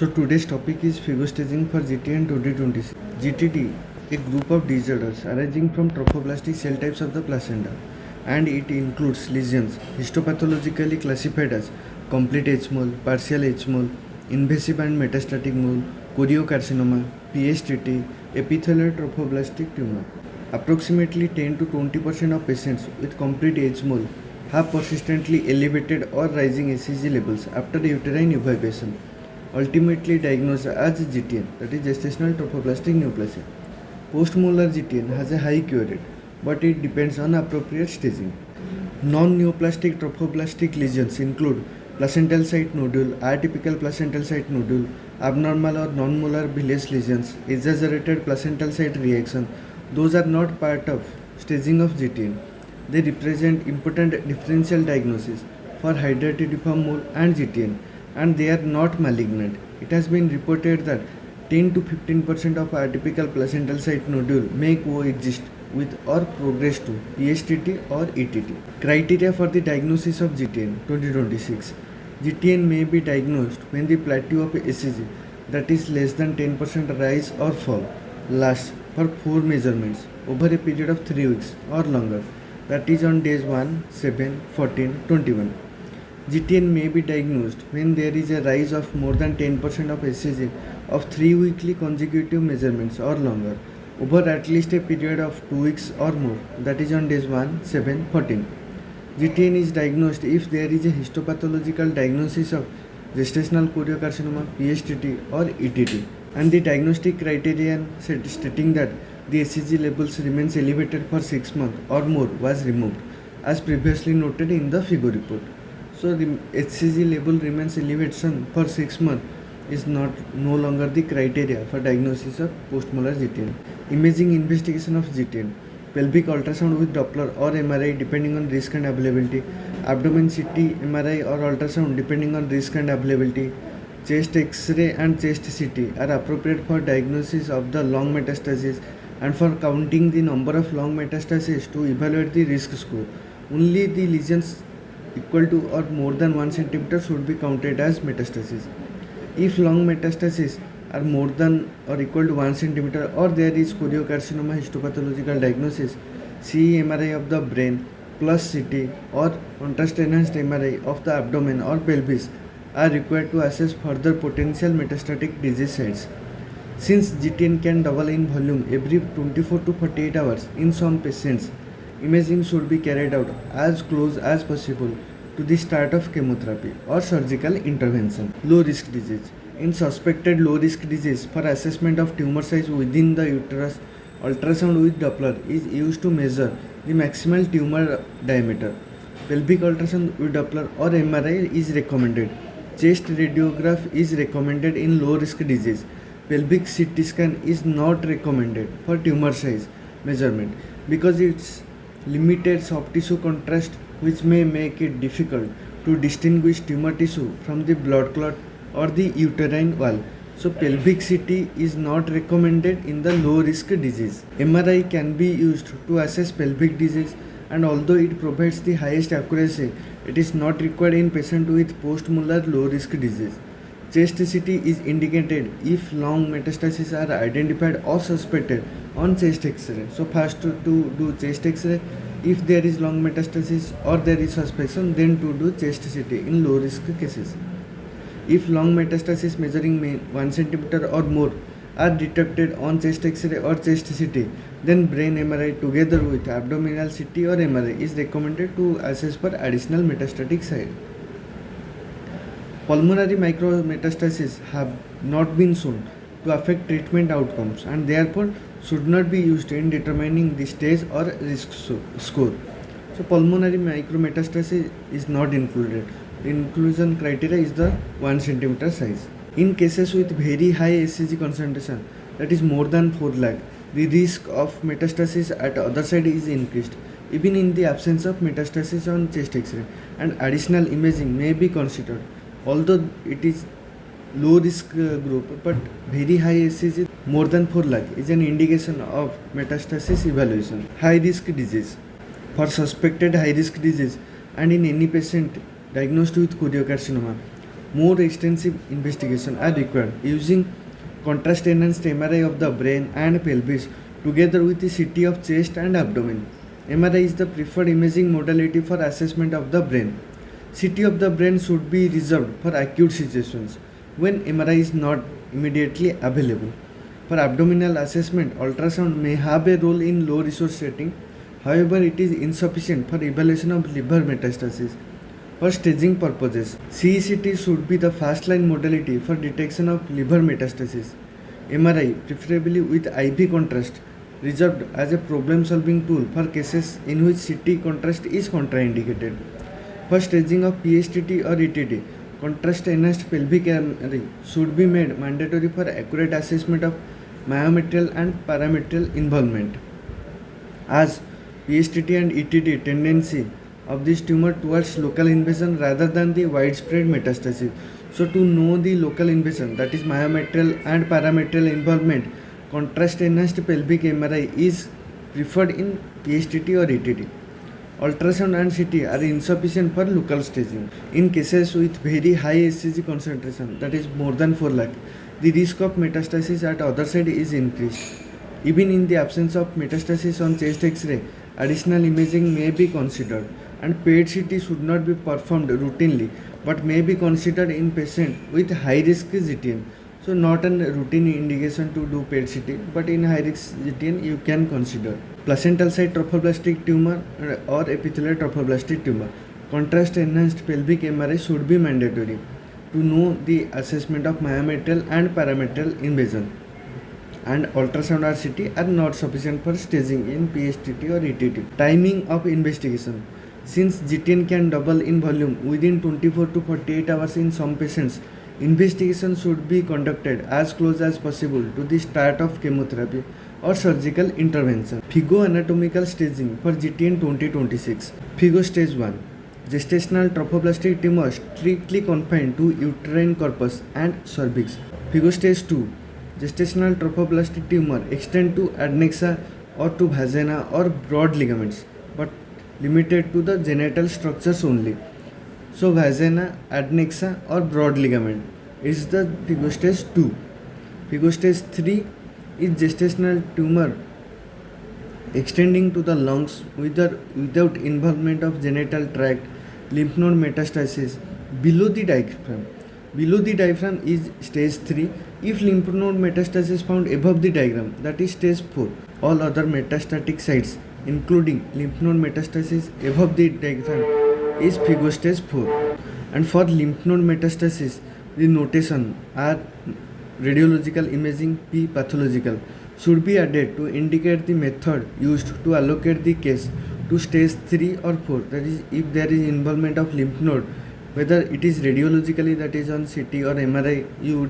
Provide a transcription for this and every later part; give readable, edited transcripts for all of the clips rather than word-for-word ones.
So today's topic is FIGO staging for GTN 2026. GTD, a group of disorders arising from trophoblastic cell types of the placenta, and it includes lesions histopathologically classified as complete H-mole, partial H-mole, invasive and metastatic mole, choriocarcinoma, PSTT, epithelial trophoblastic tumor. Approximately 10 to 20% of patients with complete H-mole have persistently elevated or rising HCG levels after uterine evacuation, ultimately diagnosed as GTN, that is gestational trophoblastic neoplasia. Postmolar GTN has a high cure rate, but it depends on appropriate staging. Non-neoplastic trophoblastic lesions include placental site nodule, atypical placental site nodule, abnormal or non-molar villus lesions, exaggerated placental site reaction. Those are not part of staging of GTN. They represent important differential diagnosis for hydatidiform mole and GTN, and they are not malignant. It has been reported that 10 to 15% of atypical placental site nodule may coexist with or progress to PSTT or ETT. Criteria for the diagnosis of GTN 2026. GTN may be diagnosed when the plateau of HCG, that is less than 10% rise or fall, lasts for 4 measurements over a period of 3 weeks or longer, that is on days 1, 7, 14, 21. GTN may be diagnosed when there is a rise of more than 10% of HCG of 3 weekly consecutive measurements or longer over at least a period of 2 weeks or more, that is on days 1, 7, 14. GTN is diagnosed if there is a histopathological diagnosis of gestational choriocarcinoma, PSTT or ETT, and the diagnostic criterion stating that the HCG levels remains elevated for 6 months or more was removed, as previously noted in the FIGO report. So the HCG level remains elevation for 6 months is no longer the criteria for diagnosis of postmolar GTN. Imaging investigation of GTN: pelvic ultrasound with Doppler or MRI depending on risk and availability, abdomen CT, MRI or ultrasound depending on risk and availability, chest X-ray and chest CT are appropriate for diagnosis of the lung metastasis and for counting the number of lung metastases to evaluate the risk score. Only the lesions equal to or more than 1 cm should be counted as metastasis. If lung metastases are more than or equal to 1 cm or there is choriocarcinoma histopathological diagnosis, CE MRI of the brain plus CT or contrast enhanced MRI of the abdomen or pelvis are required to assess further potential metastatic disease sites. Since GTN can double in volume every 24 to 48 hours in some patients, imaging should be carried out as close as possible to the start of chemotherapy or surgical intervention. Low risk disease. In suspected low risk disease, for assessment of tumor size within the uterus, ultrasound with Doppler is used to measure the maximal tumor diameter. Pelvic ultrasound with Doppler or MRI is recommended. Chest radiograph is recommended in low risk disease. Pelvic CT scan is not recommended for tumor size measurement because it's limited soft tissue contrast, which may make it difficult to distinguish tumor tissue from the blood clot or the uterine wall. So pelvic CT is not recommended in the low risk disease. MRI can be used to assess pelvic disease, and although it provides the highest accuracy, it is not required in patients with postmolar low risk disease. Chest CT is indicated if lung metastases are identified or suspected on chest X-ray. So first to do chest X-ray. If there is lung metastasis or there is suspicion, then to do chest CT in low risk cases. If lung metastasis measuring 1 cm or more are detected on chest X-ray or chest CT, then brain MRI together with abdominal CT or MRI is recommended to assess for additional metastatic site. Pulmonary micrometastases have not been shown to affect treatment outcomes and therefore should not be used in determining the stage or risk score. So pulmonary micrometastasis is not included. The inclusion criteria is the 1 cm size. In cases with very high HCG concentration, that is more than 4 lakh, the risk of metastasis at other side is increased, even in the absence of metastasis on chest X-ray, and additional imaging may be considered. Although it is low risk group, but very high HCG more than 4 lakh is an indication of metastasis evaluation. High risk disease. For suspected high risk disease and in any patient diagnosed with choriocarcinoma, More extensive investigation are required using contrast enhanced MRI of the brain and pelvis together with the CT of chest and abdomen. MRI is the preferred imaging modality for assessment of the brain. CT of the brain should be reserved for acute situations when MRI is not immediately available. For abdominal assessment, ultrasound may have a role in low resource setting. However, it is insufficient for evaluation of liver metastasis. For staging purposes, CECT should be the first line modality for detection of liver metastasis. MRI, preferably with IV contrast, reserved as a problem solving tool for cases in which CT contrast is contraindicated. For staging of PSTT or ETT, contrast enhanced pelvic MRI should be made mandatory for accurate assessment of myometrial and parametrial involvement. As PSTT and ETT tendency of this tumor towards local invasion rather than the widespread metastasis. So to know the local invasion, that is myometrial and parametrial involvement, contrast enhanced pelvic MRI is preferred in PSTT or ETT. Ultrasound and CT are insufficient for local staging. In cases with very high HCG concentration, that is more than 4 lakh, the risk of metastasis at other side is increased. Even in the absence of metastasis on chest X-ray, additional imaging may be considered, and PET-CT should not be performed routinely but may be considered in patients with high risk GTN. So not a routine indication to do PET-CT, but in high risk GTN you can consider. Placental site trophoblastic tumor or epithelial trophoblastic tumor, contrast enhanced pelvic MRI should be mandatory to know the assessment of myometrial and parametrial invasion, and ultrasound or CT are not sufficient for staging in PSTT or ETT. Timing of investigation. Since GTN can double in volume within 24 to 48 hours in some patients, investigation should be conducted as close as possible to the start of chemotherapy or surgical intervention. FIGO anatomical staging for GTN 2026. FIGO stage 1. Gestational trophoblastic tumor strictly confined to uterine corpus and cervix. FIGO stage 2. Gestational trophoblastic tumor extend to adnexa or to vagina or broad ligaments, but limited to the genital structures only. So vagina, adnexa or broad ligament is the FIGO stage 2. FIGO stage 3 is gestational tumor extending to the lungs without involvement of genital tract, lymph node metastasis below the diaphragm. Below the diaphragm is stage 3. If lymph node metastasis found above the diaphragm, that is stage 4. All other metastatic sites, including lymph node metastasis above the diaphragm, is FIGO stage 4. And for lymph node metastasis, the notation are radiological imaging P pathological should be added to indicate the method used to allocate the case to stage 3 or 4. That is, if there is involvement of lymph node, whether it is radiologically, that is on CT or MRI you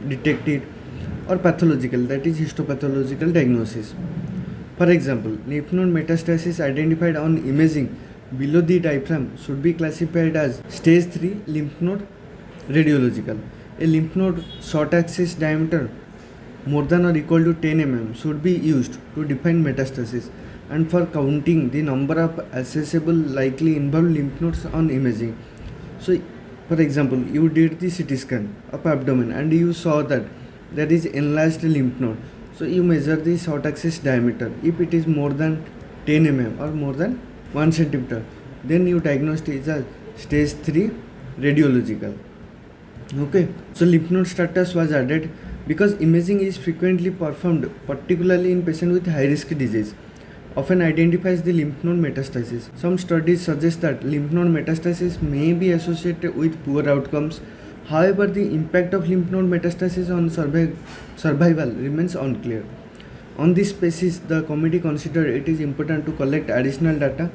detect it, or pathological, that is histopathological diagnosis. For example, lymph node metastasis identified on imaging below the diaphragm should be classified as stage 3 lymph node radiological. A lymph node short axis diameter more than or equal to 10 mm should be used to define metastasis and for counting the number of accessible likely involved lymph nodes on imaging. So, for example, you did the CT scan of abdomen and you saw that there is enlarged lymph node. So, you measure the short axis diameter. If it is more than 10 mm or more than 1 centimeter, then you diagnose it as stage 3 radiological. Okay, so lymph node status was added because imaging is frequently performed, particularly in patients with high risk disease, often identifies the lymph node metastasis. Some studies suggest that lymph node metastasis may be associated with poor outcomes. However, the impact of lymph node metastasis on survival remains unclear. On this basis, the committee considered it is important to collect additional data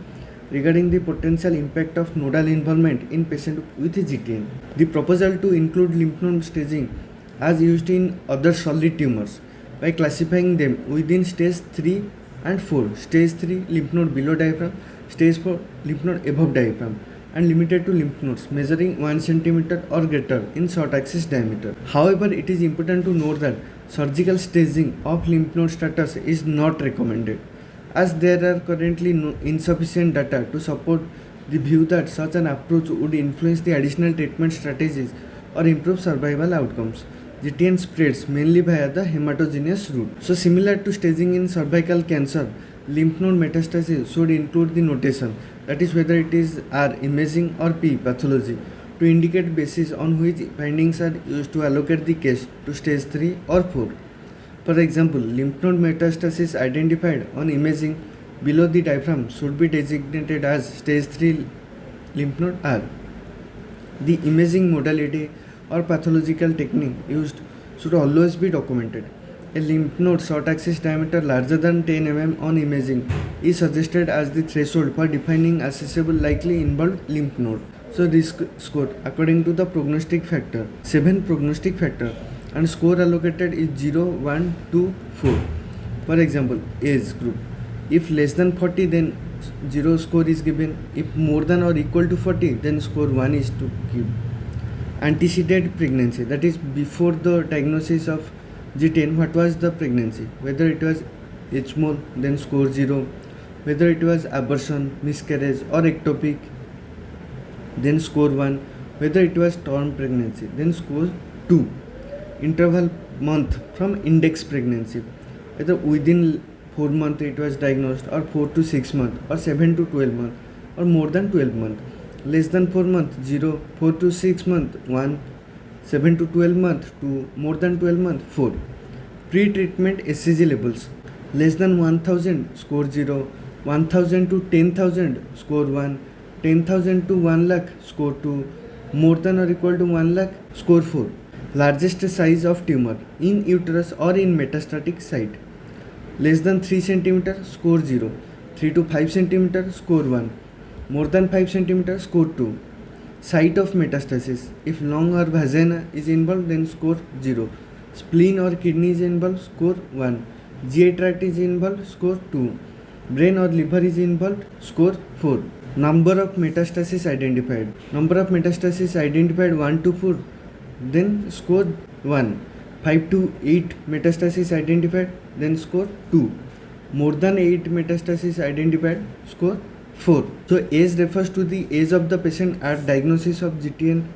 regarding the potential impact of nodal involvement in patients with GTN. The proposal to include lymph node staging as used in other solid tumors by classifying them within stage 3 and 4. Stage 3 lymph node below diaphragm, stage 4 lymph node above diaphragm, and limited to lymph nodes measuring 1 cm or greater in short axis diameter. However, it is important to note that surgical staging of lymph node status is not recommended, as there are currently insufficient data to support the view that such an approach would influence the additional treatment strategies or improve survival outcomes. GTN spreads mainly via the hematogenous route. So similar to staging in cervical cancer, lymph node metastasis should include the notation, that is whether it is R imaging or P pathology, to indicate basis on which findings are used to allocate the case to stage 3 or 4. For example, lymph node metastasis identified on imaging below the diaphragm should be designated as stage 3 lymph node R. The imaging modality or pathological technique used should always be documented. A lymph node short axis diameter larger than 10 mm on imaging is suggested as the threshold for defining accessible likely involved lymph node. So risk score according to the prognostic factor, 7 prognostic factor, and score allocated is 0, 1, 2, 4. For example, age group. If less than 40, then 0 score is given. If more than or equal to 40, then score 1 is to give. Antecedent pregnancy, that is before the diagnosis of GTN, what was the pregnancy? Whether it was HMOL, then score 0. Whether it was abortion, miscarriage or ectopic, then score 1. Whether it was term pregnancy, then score 2. Interval month from index pregnancy, whether within 4 months it was diagnosed, or 4 to 6 months, or 7 to 12 months, or more than 12 months. Less than 4 months 0, 4 to 6 months 1, 7 to 12 months 2, more than 12 months 4. Pre-treatment SCG levels, less than 1000 score 0, 1000 to 10,000 score 1, 10,000 to 1 lakh score 2, more than or equal to 1 lakh score 4. Largest size of tumor in uterus or in metastatic site, less than 3 cm score 0, 3 to 5 cm score 1, more than 5 cm score 2. Site of metastasis, if lung or vagina is involved, then score 0. Spleen or kidney is involved, score 1. GI tract is involved, score 2. Brain or liver is involved, score 4. Number of metastasis identified. Number of metastasis identified 1 to 4, then score 1. 5 to 8 metastasis identified, then score 2. More than 8 metastasis identified, score 4. So age refers to the age of the patient at diagnosis of GTN,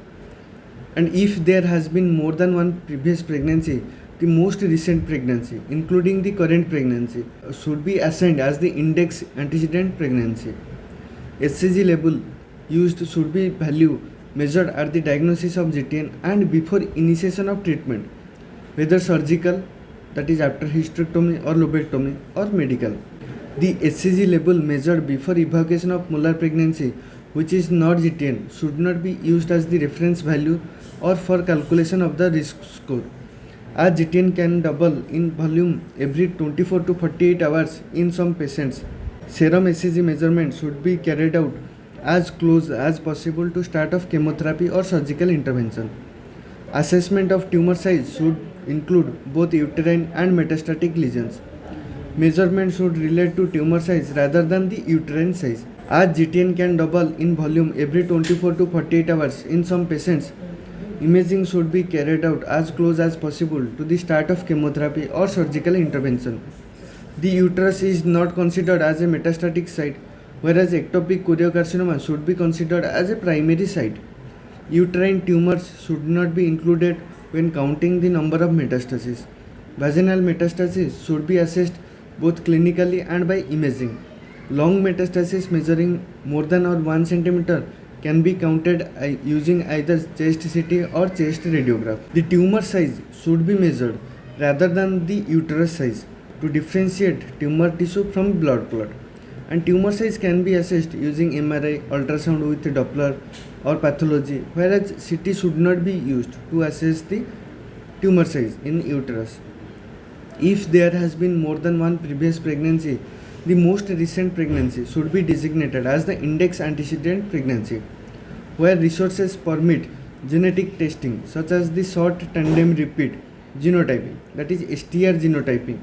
and if there has been more than one previous pregnancy, the most recent pregnancy including the current pregnancy should be assigned as the index antecedent pregnancy. SCG level used should be value measured at the diagnosis of GTN and before initiation of treatment, whether surgical, that is after hysterectomy or lobectomy, or medical. The SCG level measured before evacuation of molar pregnancy, which is not GTN, should not be used as the reference value or for calculation of the risk score, as GTN can double in volume every 24 to 48 hours in some patients. Serum SCG measurement should be carried out as close as possible to start of chemotherapy or surgical intervention. Assessment of tumor size should include both uterine and metastatic lesions. Measurement should relate to tumor size rather than the uterine size. As GTN can double in volume every 24 to 48 hours in some patients, imaging should be carried out as close as possible to the start of chemotherapy or surgical intervention. The uterus is not considered as a metastatic site, whereas ectopic choriocarcinoma should be considered as a primary site. Uterine tumors should not be included when counting the number of metastases. Vaginal metastasis should be assessed both clinically and by imaging. Lung metastasis measuring more than or 1 cm can be counted using either chest CT or chest radiograph. The tumor size should be measured rather than the uterus size to differentiate tumor tissue from blood clot. And tumor size can be assessed using MRI, ultrasound with Doppler or pathology, whereas CT should not be used to assess the tumor size in uterus. If there has been more than one previous pregnancy, the most recent pregnancy should be designated as the index antecedent pregnancy. Where resources permit, genetic testing such as the short tandem repeat genotyping, that is STR genotyping,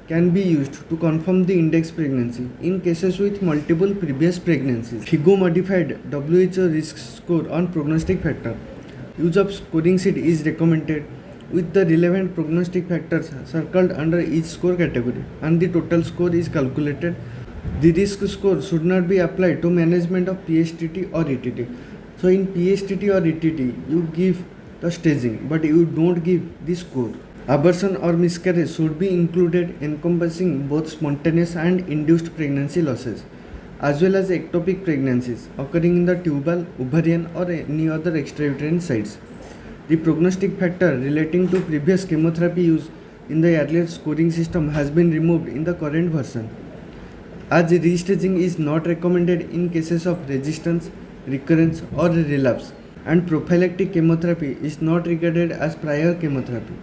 can be used to confirm the index pregnancy in cases with multiple previous pregnancies. FIGO modified WHO risk score on prognostic factor. Use of scoring sheet is recommended with the relevant prognostic factors circled under each score category, and the total score is calculated. The risk score should not be applied to management of PSTT or ETT. So in PSTT or ETT, you give the staging, but you don't give the score. Abortion or miscarriage should be included, encompassing both spontaneous and induced pregnancy losses, as well as ectopic pregnancies occurring in the tubal, ovarian, or any other extrauterine sites. The prognostic factor relating to previous chemotherapy use in the earlier scoring system has been removed in the current version, as restaging is not recommended in cases of resistance, recurrence, or relapse, and prophylactic chemotherapy is not regarded as prior chemotherapy.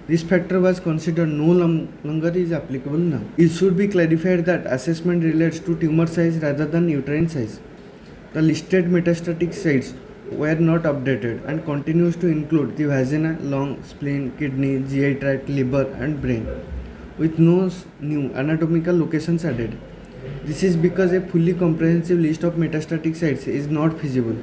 This factor was considered no longer is applicable now. It should be clarified that assessment relates to tumor size rather than uterine size. The listed metastatic sites were not updated and continues to include the vagina, lung, spleen, kidney, GI tract, liver, and brain, with no new anatomical locations added. This is because a fully comprehensive list of metastatic sites is not feasible.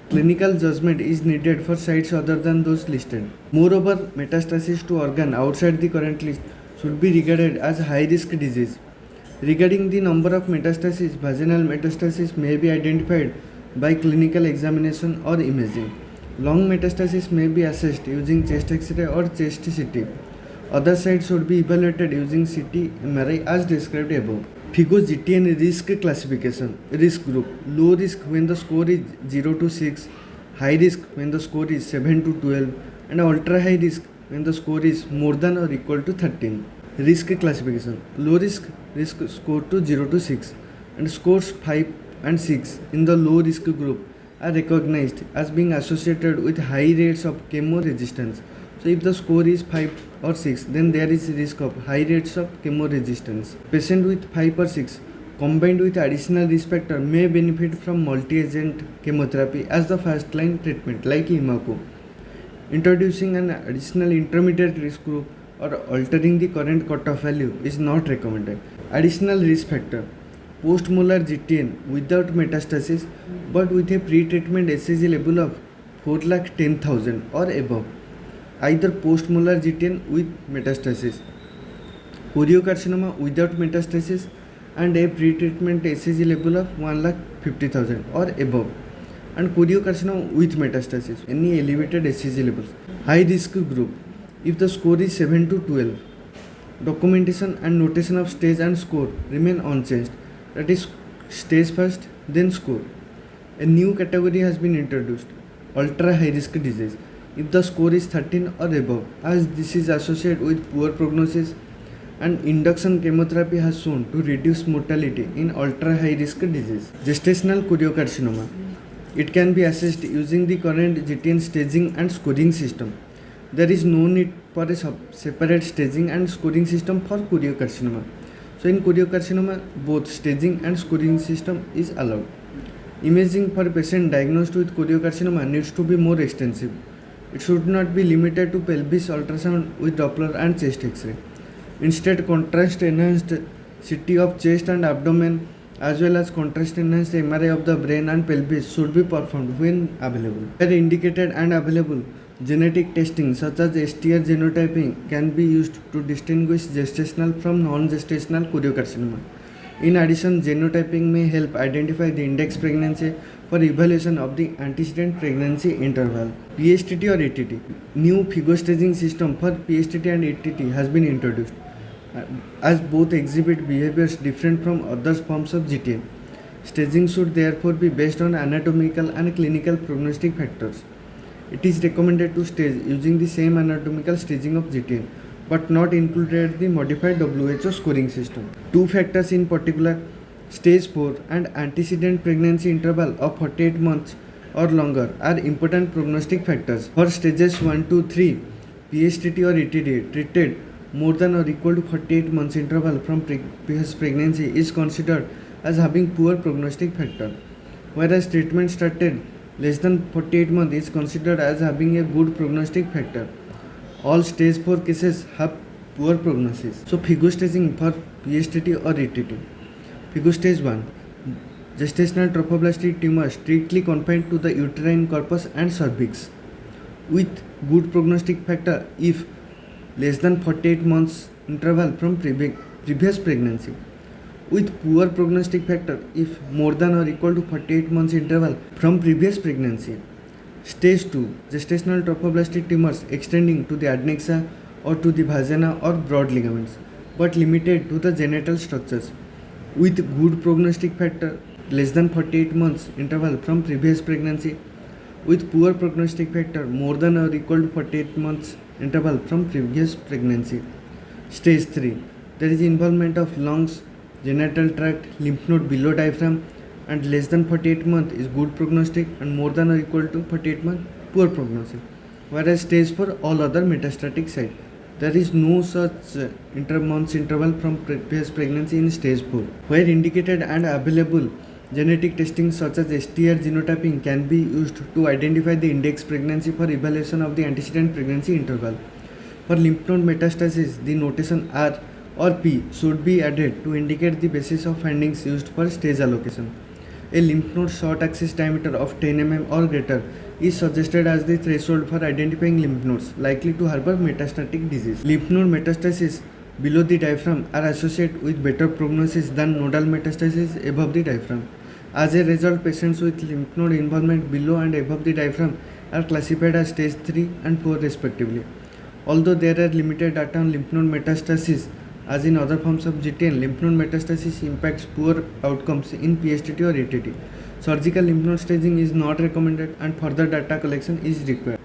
Clinical judgment is needed for sites other than those listed. Moreover, metastasis to organ outside the current list should be regarded as high-risk disease. Regarding the number of metastases, vaginal metastasis may be identified by clinical examination or imaging. Lung metastasis may be assessed using chest X-ray or chest CT. Other sites should be evaluated using CT, MRI as described above. FIGO GTN risk classification. Risk group: low risk when the score is 0 to 6, high risk when the score is 7 to 12, and ultra high risk when the score is more than or equal to 13. Risk classification: low risk score to 0 to 6, and scores 5 and 6 in the low risk group are recognized as being associated with high rates of chemo resistance. So if the score is 5 or 6, then there is risk of high rates of chemo resistance. Patient with 5 or 6 combined with additional risk factor may benefit from multi-agent chemotherapy as the first line treatment like Imaco. Introducing an additional intermediate risk group or altering the current cutoff value is not recommended. Additional risk factor: post-molar GTN without metastasis but with a pre-treatment SAG level of 4,10,000 or above. Either post-molar GTN with metastasis, choriocarcinoma without metastasis, and a pre-treatment SAG level of 1,50,000 or above, and choriocarcinoma with metastasis, any elevated SAG levels. High risk group: if the score is 7 to 12, documentation and notation of stage and score remain unchanged, that is stage first then score. A new category has been introduced: ultra high risk disease. If the score is 13 or above, as this is associated with poor prognosis, and induction chemotherapy has shown to reduce mortality in ultra high risk disease. Gestational choriocarcinoma: it can be assessed using the current GTN staging and scoring system. There is no need for a separate staging and scoring system for choriocarcinoma. So in choriocarcinoma, both staging and scoring system is allowed. Imaging for a patient diagnosed with choriocarcinoma needs to be more extensive. It should not be limited to pelvis ultrasound with Doppler and chest X-ray. Instead, contrast enhanced CT of chest and abdomen as well as contrast enhanced MRI of the brain and pelvis should be performed when available. Where indicated and available, genetic testing such as STR genotyping can be used to distinguish gestational from non-gestational choriocarcinoma. In addition, genotyping may help identify the index pregnancy for evaluation of the antecedent pregnancy interval. PSTT or ETT. New FIGO staging system for PSTT and ETT has been introduced, as both exhibit behaviors different from other forms of GTN. Staging should therefore be based on anatomical and clinical prognostic factors. It is recommended to stage using the same anatomical staging of GTN, but not included the modified WHO scoring system. Two factors in particular, stage 4 and antecedent pregnancy interval of 48 months or longer, are important prognostic factors. For stages 1 to 3, PSTT or ETT treated more than or equal to 48 months interval from previous pregnancy is considered as having poor prognostic factor, whereas treatment started less than 48 months is considered as having a good prognostic factor. All stage 4 cases have poor prognosis. So FIGO staging for PSTT or ETT. FIGO stage 1, gestational trophoblastic tumor strictly confined to the uterine corpus and cervix, with good prognostic factor if less than 48 months interval from previous pregnancy, with poor prognostic factor if more than or equal to 48 months interval from previous pregnancy. Stage 2, gestational trophoblastic tumors extending to the adnexa or to the vagina or broad ligaments, but limited to the genital structures, with good prognostic factor less than 48 months interval from previous pregnancy, with poor prognostic factor more than or equal to 48 months interval from previous pregnancy. Stage 3, there is involvement of lungs, genital tract, lymph node below diaphragm, and less than 48 months is good prognostic and more than or equal to 48 months poor prognosis. Whereas stage 4, all other metastatic site. There is no such months interval from previous pregnancy in stage 4. Where indicated and available, genetic testing such as STR genotyping can be used to identify the index pregnancy for evaluation of the antecedent pregnancy interval. For lymph node metastasis, the notation R or P should be added to indicate the basis of findings used for stage allocation. A lymph node short axis diameter of 10 mm or greater is suggested as the threshold for identifying lymph nodes likely to harbor metastatic disease. Lymph node metastases below the diaphragm are associated with better prognosis than nodal metastases above the diaphragm. As a result, patients with lymph node involvement below and above the diaphragm are classified as stage 3 and 4 respectively. Although there are limited data on lymph node metastasis, as in other forms of GTN, lymph node metastasis impacts poor outcomes in PSTT or ATT. Surgical lymph node staging is not recommended and further data collection is required.